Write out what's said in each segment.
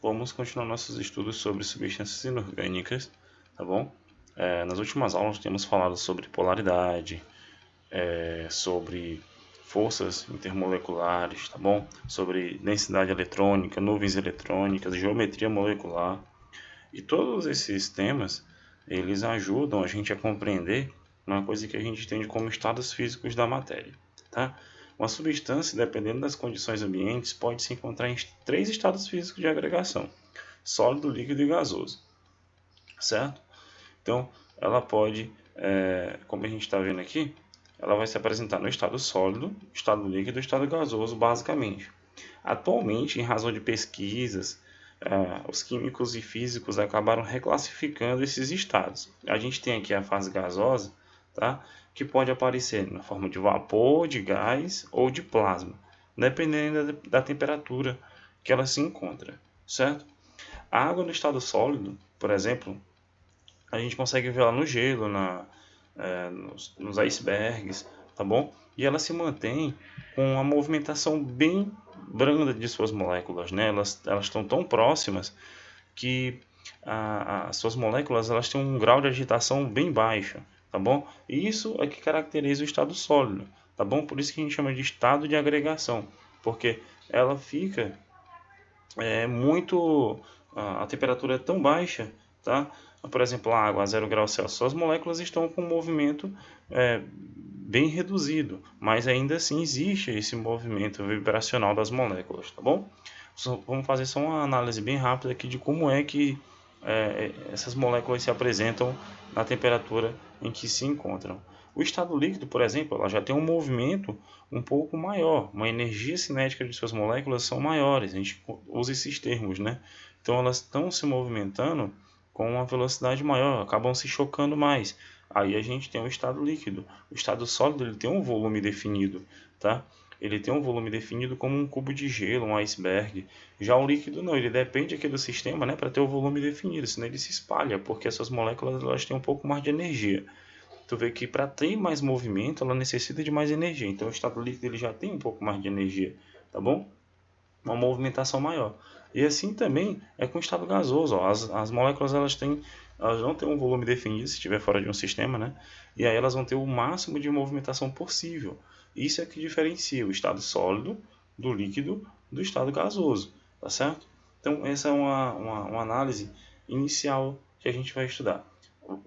vamos continuar nossos estudos sobre substâncias inorgânicas, tá bom? Nas últimas aulas temos falado sobre polaridade, sobre forças intermoleculares, tá bom? Sobre densidade eletrônica, nuvens eletrônicas, geometria molecular. E todos esses temas, eles ajudam a gente a compreender uma coisa que a gente entende como estados físicos da matéria, tá? Uma substância, dependendo das condições ambientes, pode se encontrar em 3 estados físicos de agregação: sólido, líquido e gasoso, certo? Então, ela pode, como a gente está vendo aqui, ela vai se apresentar no estado sólido, estado líquido e estado gasoso, basicamente. Atualmente, em razão de pesquisas, os químicos e físicos acabaram reclassificando esses estados. A gente tem aqui a fase gasosa, tá? Que pode aparecer na forma de vapor, de gás ou de plasma, dependendo da temperatura que ela se encontra, certo? A água no estado sólido, por exemplo, a gente consegue ver ela no gelo, nos icebergs, tá bom? E ela se mantém com uma movimentação bem branda de suas moléculas, né? Elas estão tão próximas que as suas moléculas elas têm um grau de agitação bem baixo, tá bom? E isso é que caracteriza o estado sólido, tá bom? Por isso que a gente chama de estado de agregação, porque ela fica muito... a temperatura é tão baixa, tá? Por exemplo, a água a 0 graus Celsius, suas moléculas estão com um movimento bem reduzido, mas ainda assim existe esse movimento vibracional das moléculas, tá bom? Vamos fazer só uma análise bem rápida aqui de como é que essas moléculas se apresentam na temperatura em que se encontram. O estado líquido, por exemplo, ela já tem um movimento um pouco maior, uma energia cinética de suas moléculas são maiores, a gente usa esses termos, né? Então elas estão se movimentando com uma velocidade maior, acabam se chocando mais. Aí a gente tem o estado líquido. O estado sólido ele tem um volume definido, tá? Ele tem um volume definido como um cubo de gelo, um iceberg. Já o líquido não, ele depende aqui do sistema, né, para ter o volume definido, senão ele se espalha, porque as suas moléculas elas têm um pouco mais de energia. Tu vê que para ter mais movimento, ela necessita de mais energia. Então o estado líquido ele já tem um pouco mais de energia, tá bom? Uma movimentação maior. E assim também é com o estado gasoso. Ó. As moléculas elas não têm um volume definido se estiver fora de um sistema, né? E aí elas vão ter o máximo de movimentação possível. Isso é que diferencia o estado sólido do líquido do estado gasoso, tá certo? Então essa é uma análise inicial que a gente vai estudar.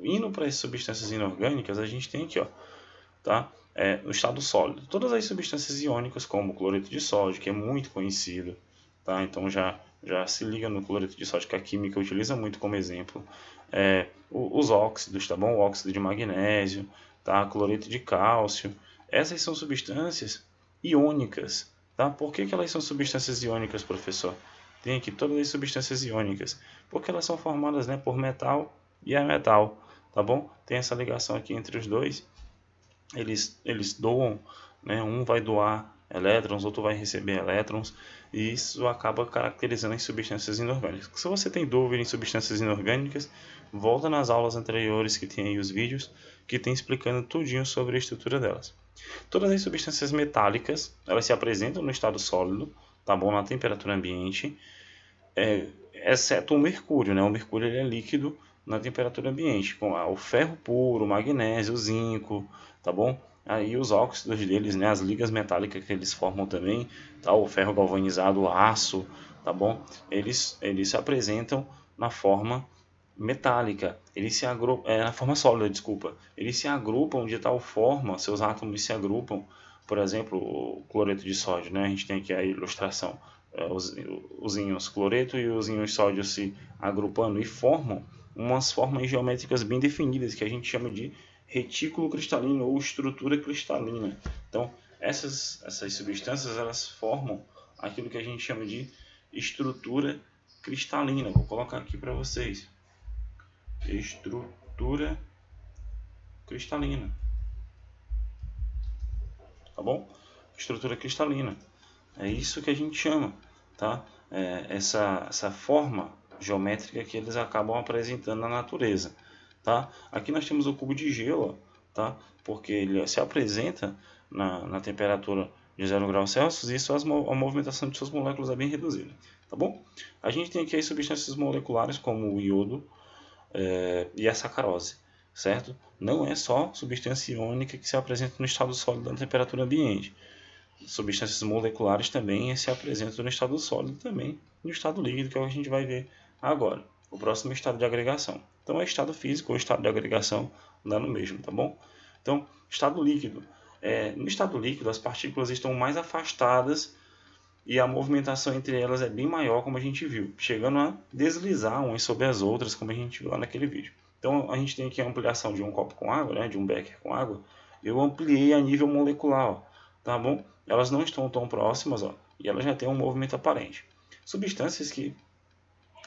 Indo para as substâncias inorgânicas, a gente tem aqui, ó, tá? No estado sólido, todas as substâncias iônicas, como o cloreto de sódio, que é muito conhecido, tá? Então já se liga no cloreto de sódio, que a química utiliza muito como exemplo. Os óxidos, tá bom? O óxido de magnésio, tá? Cloreto de cálcio. Essas são substâncias iônicas, tá? Por que elas são substâncias iônicas, professor? Tem aqui todas as substâncias iônicas, porque elas são formadas, né, por metal e ametal, tá bom? Tem essa ligação aqui entre os dois. Eles doam, né? Um vai doar elétrons, outro vai receber elétrons, e isso acaba caracterizando as substâncias inorgânicas. Se você tem dúvida em substâncias inorgânicas, volta nas aulas anteriores que tem aí os vídeos, que tem explicando tudinho sobre a estrutura delas. Todas as substâncias metálicas, elas se apresentam no estado sólido, tá bom? Na temperatura ambiente, exceto o mercúrio, né? O mercúrio ele é líquido na temperatura ambiente, com o ferro puro, o magnésio, o zinco, tá bom? Aí os óxidos deles, né? As ligas metálicas que eles formam também, tá? O ferro galvanizado, o aço, tá bom? Eles se apresentam na forma metálica, eles se agrupam, na forma sólida, desculpa. Eles se agrupam de tal forma, seus átomos se agrupam, por exemplo, o cloreto de sódio, né? A gente tem aqui a ilustração, os íons cloreto e os íons sódio se agrupando e formam umas formas geométricas bem definidas que a gente chama de retículo cristalino ou estrutura cristalina. Então, essas substâncias elas formam aquilo que a gente chama de estrutura cristalina. Vou colocar aqui para vocês. Estrutura cristalina. Tá bom? Estrutura cristalina. É isso que a gente chama, tá? Essa forma geométrica que eles acabam apresentando na natureza, tá? Aqui nós temos o cubo de gelo, tá? Porque ele se apresenta na temperatura de 0 graus Celsius e a movimentação de suas moléculas é bem reduzida. tá bom? A gente tem aqui as substâncias moleculares como o iodo e a sacarose, certo? Não é só substância iônica que se apresenta no estado sólido na temperatura ambiente. Substâncias moleculares também se apresentam no estado sólido também, no estado líquido, que é o que a gente vai ver agora. O próximo é o estado de agregação. Então é estado físico ou estado de agregação, dá no mesmo, tá bom? Então, estado líquido. No estado líquido, as partículas estão mais afastadas e a movimentação entre elas é bem maior, como a gente viu, chegando a deslizar umas sobre as outras, como a gente viu lá naquele vídeo. Então, a gente tem aqui a ampliação de um copo com água, né, de um becker com água. Eu ampliei a nível molecular, ó, tá bom? Elas não estão tão próximas, ó, e elas já têm um movimento aparente. Substâncias que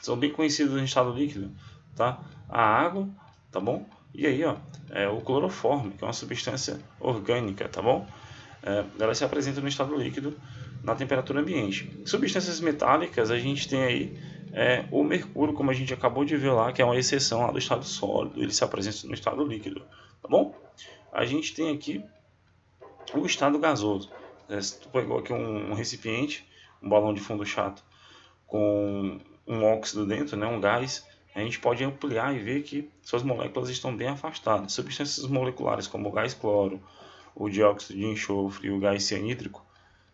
são bem conhecidas no estado líquido, tá? A água, tá bom? E aí, ó, o cloroforme, que é uma substância orgânica, tá bom? Ela se apresenta no estado líquido na temperatura ambiente. Substâncias metálicas, a gente tem aí o mercúrio, como a gente acabou de ver lá, que é uma exceção lá do estado sólido, ele se apresenta no estado líquido, tá bom? A gente tem aqui o estado gasoso. Se tu pegou aqui um recipiente, um balão de fundo chato, com um óxido dentro, né, um gás, a gente pode ampliar e ver que suas moléculas estão bem afastadas. Substâncias moleculares como o gás cloro, o dióxido de enxofre e o gás cianídrico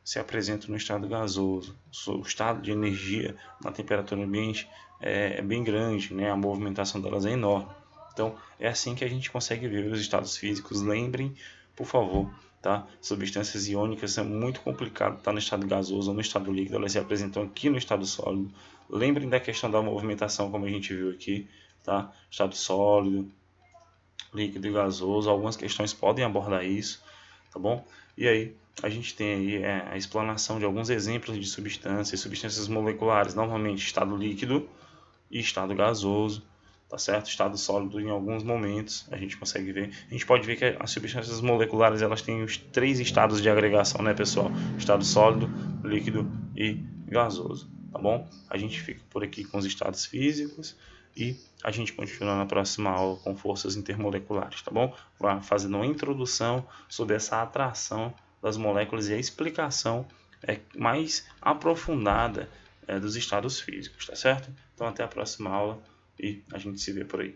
se apresentam no estado gasoso. O estado de energia na temperatura ambiente é bem grande, né? A movimentação delas é enorme. Então, é assim que a gente consegue ver os estados físicos. Lembrem, por favor, tá? Substâncias iônicas é muito complicado estar no estado gasoso ou no estado líquido, elas se apresentam aqui no estado sólido. Lembrem da questão da movimentação, como a gente viu aqui, tá? Estado sólido, líquido e gasoso, algumas questões podem abordar isso, tá bom? E aí, a gente tem aí a explanação de alguns exemplos de substâncias moleculares, normalmente estado líquido e estado gasoso, tá certo? Estado sólido em alguns momentos, a gente consegue ver. A gente pode ver que as substâncias moleculares, elas têm os 3 estados de agregação, né, pessoal? Estado sólido, líquido e gasoso, tá bom? A gente fica por aqui com os estados físicos e a gente continua na próxima aula com forças intermoleculares, tá bom? Fazendo uma introdução sobre essa atração das moléculas e a explicação mais aprofundada dos estados físicos, tá certo? Então até a próxima aula e a gente se vê por aí.